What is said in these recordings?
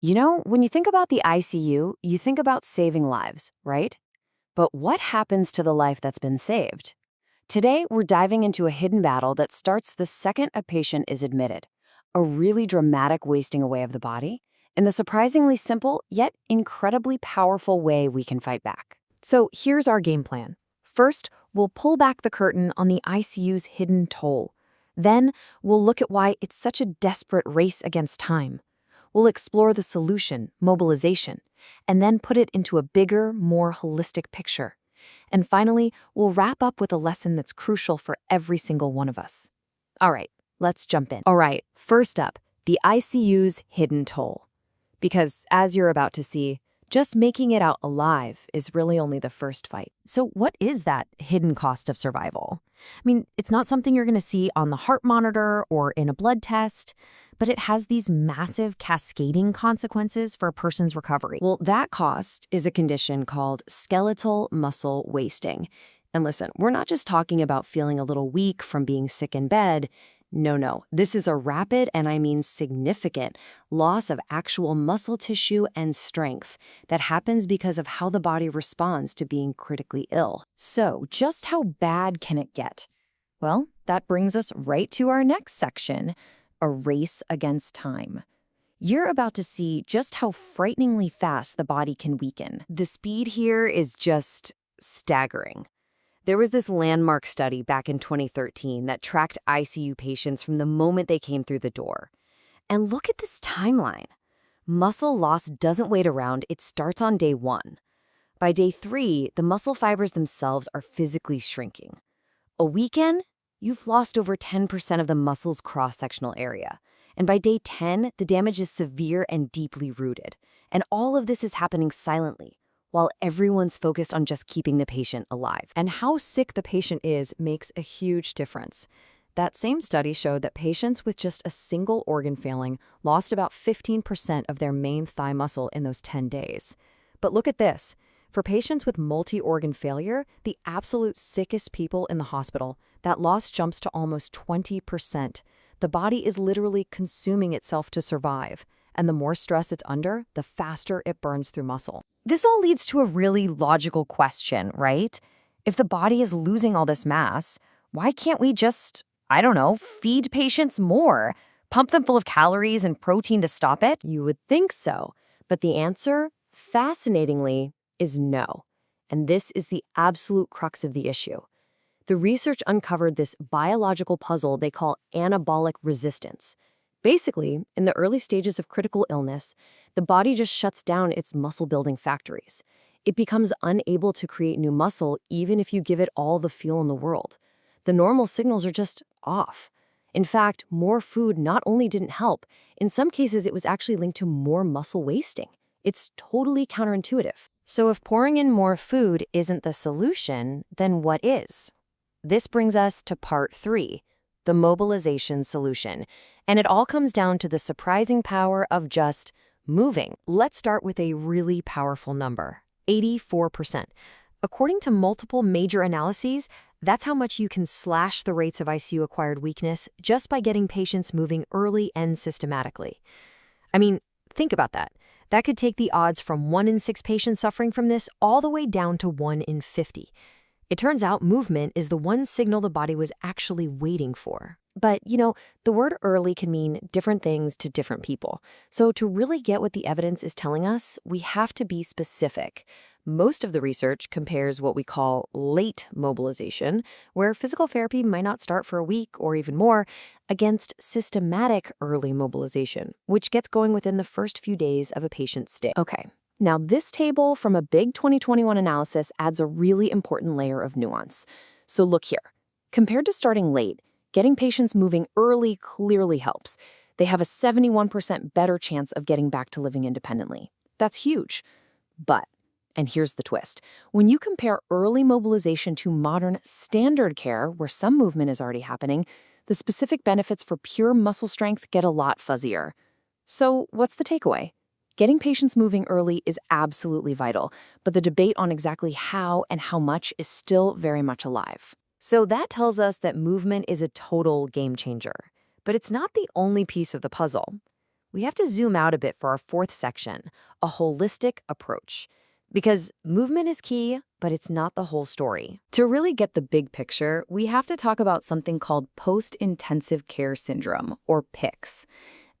You know, when you think about the ICU, you think about saving lives, right? But what happens to the life that's been saved? Today, we're diving into a hidden battle that starts the second a patient is admitted, a really dramatic wasting away of the body, in the surprisingly simple yet incredibly powerful way we can fight back. So here's our game plan. First, we'll pull back the curtain on the ICU's hidden toll. Then, we'll look at why it's such a desperate race against time. We'll explore the solution, mobilization, and then put it into a bigger, more holistic picture. And finally, we'll wrap up with a lesson that's crucial for every single one of us. All right, let's jump in. All right, first up, the ICU's hidden toll. Because, as you're about to see, just making it out alive is really only the first fight. So what is that hidden cost of survival? I mean, it's not something you're going to see on the heart monitor or in a blood test, but it has these massive cascading consequences for a person's recovery. Well, that cost is a condition called skeletal muscle wasting. And listen, we're not just talking about feeling a little weak from being sick in bed. No. This is a rapid, and I mean significant, loss of actual muscle tissue and strength that happens because of how the body responds to being critically ill. So, just how bad can it get? Well, that brings us right to our next section, a race against time. You're about to see just how frighteningly fast the body can weaken. The speed here is just staggering. There was this landmark study back in 2013 that tracked ICU patients from the moment they came through the door. And look at this timeline. Muscle loss doesn't wait around, it starts on day 1. By day 3, the muscle fibers themselves are physically shrinking. A week in, you've lost over 10% of the muscle's cross-sectional area. And by day 10, the damage is severe and deeply rooted. And all of this is happening silently, while everyone's focused on just keeping the patient alive. And how sick the patient is makes a huge difference. That same study showed that patients with just a single organ failing lost about 15% of their main thigh muscle in those 10 days. But look at this. For patients with multi-organ failure, the absolute sickest people in the hospital, that loss jumps to almost 20%. The body is literally consuming itself to survive. And the more stress it's under, the faster it burns through muscle. This all leads to a really logical question, right? If the body is losing all this mass, why can't we just, feed patients more? Pump them full of calories and protein to stop it? You would think so. But the answer, fascinatingly, is no. And this is the absolute crux of the issue. The research uncovered this biological puzzle they call anabolic resistance. Basically, in the early stages of critical illness, the body just shuts down its muscle-building factories. It becomes unable to create new muscle even if you give it all the fuel in the world. The normal signals are just off. In fact, more food not only didn't help, in some cases it was actually linked to more muscle wasting. It's totally counterintuitive. So if pouring in more food isn't the solution, then what is? This brings us to part 3, the mobilization solution. And it all comes down to the surprising power of just moving. Let's start with a really powerful number, 84%. According to multiple major analyses, that's how much you can slash the rates of ICU-acquired weakness just by getting patients moving early and systematically. I mean, think about that. That could take the odds from 1 in 6 patients suffering from this all the way down to 1 in 50. It turns out movement is the one signal the body was actually waiting for. But, the word early can mean different things to different people. So to really get what the evidence is telling us, we have to be specific. Most of the research compares what we call late mobilization, where physical therapy might not start for a week or even more, against systematic early mobilization, which gets going within the first few days of a patient's stay. Okay. Now, this table from a big 2021 analysis adds a really important layer of nuance. So look here. Compared to starting late, getting patients moving early clearly helps. They have a 71% better chance of getting back to living independently. That's huge. But, and here's the twist, when you compare early mobilization to modern standard care, where some movement is already happening, the specific benefits for pure muscle strength get a lot fuzzier. So what's the takeaway? Getting patients moving early is absolutely vital, but the debate on exactly how and how much is still very much alive. So that tells us that movement is a total game changer. But it's not the only piece of the puzzle. We have to zoom out a bit for our fourth section, a holistic approach. Because movement is key, but it's not the whole story. To really get the big picture, we have to talk about something called post-intensive care syndrome, or PICS.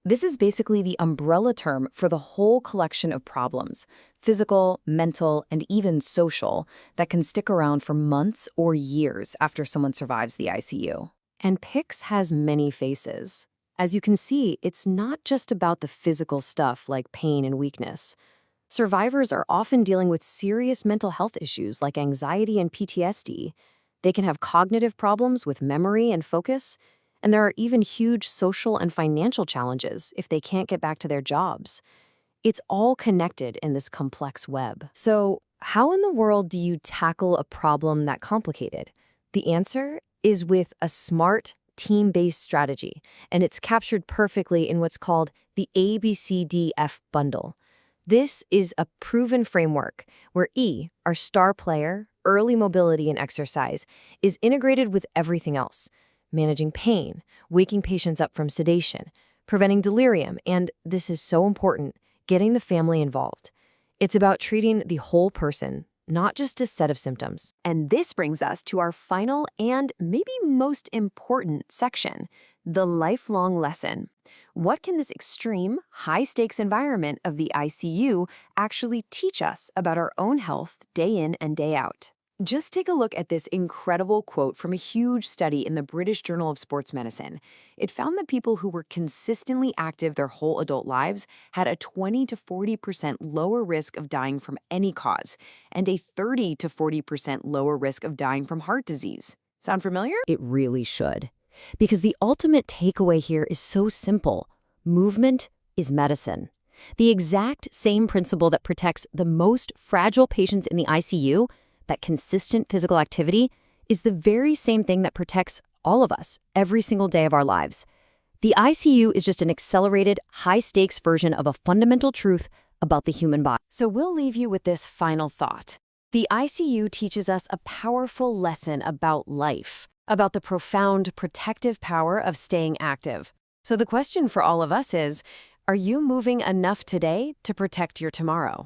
This is basically the umbrella term for the whole collection of problems, physical, mental, and even social, that can stick around for months or years after someone survives the ICU. And PICS has many faces. As you can see, it's not just about the physical stuff like pain and weakness. Survivors are often dealing with serious mental health issues like anxiety and PTSD. They can have cognitive problems with memory and focus, and there are even huge social and financial challenges if they can't get back to their jobs. It's all connected in this complex web. So, how in the world do you tackle a problem that complicated? The answer is with a smart, team-based strategy, and it's captured perfectly in what's called the ABCDF bundle. This is a proven framework where E, our star player, early mobility and exercise, is integrated with everything else: managing pain, waking patients up from sedation, preventing delirium, and, this is so important, getting the family involved. It's about treating the whole person, not just a set of symptoms. And this brings us to our final and maybe most important section, the lifelong lesson. What can this extreme, high-stakes environment of the ICU actually teach us about our own health day in and day out? Just take a look at this incredible quote from a huge study in the British Journal of Sports Medicine. It found that people who were consistently active their whole adult lives had a 20 to 40% lower risk of dying from any cause, and a 30 to 40% lower risk of dying from heart disease. Sound familiar? It really should. Because the ultimate takeaway here is so simple. Movement is medicine. The exact same principle that protects the most fragile patients in the ICU, that consistent physical activity, is the very same thing that protects all of us every single day of our lives. The ICU is just an accelerated, high-stakes version of a fundamental truth about the human body. So we'll leave you with this final thought. The ICU teaches us a powerful lesson about life, about the profound protective power of staying active. So the question for all of us is, are you moving enough today to protect your tomorrow?